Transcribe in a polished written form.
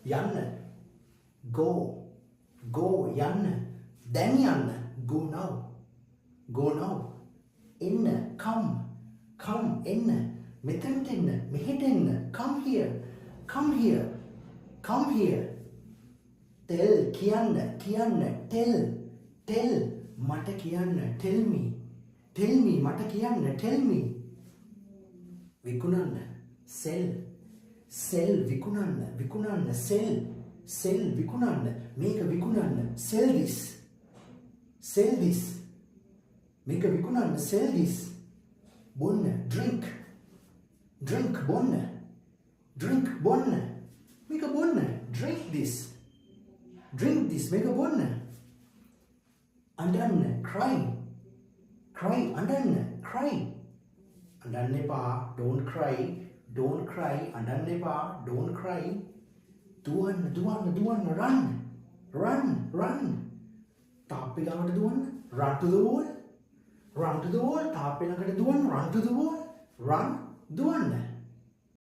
යන්න. Go. Go. යන්න. දැන් යන්න. Go now. Go now. එන්න. Come. Come. එන්න. මෙතනට එන්න. මෙහෙට එන්න. Come here. Come here. Come here. Tell. කියන්න. කියන්න. Tell. Tell. මට කියන්න. Tell me. Tell me. මට කියන්න. Tell me. විකුණන්න. Sell. Sell. විකුණන්න. විකුණන්න. Sell. Sell. විකුණන්න. මේක විකුණන්න. Sell this. Sell this. මේක විකුණන්න. Sell this. බොන්න. Drink. Drink. බොන්න. Drink. බොන්න. මේක බොන්න. Drink this. Drink this. මේක බොන්න. අඬන්න. Cry. Cry. අඬන්න. Cry. අඬන්න එපා. Don't cry. Don't cry. අඬන්න එපා. Don't cry. දුවන්න. දුවන්න. දුවන්න. Run. Run. Run. තාප්පේ ළඟට දුවන්න. Run to the wall. Run to the wall. තාප්පේ ළඟට දුවන්න. Run to the wall. Run. දුවන්න.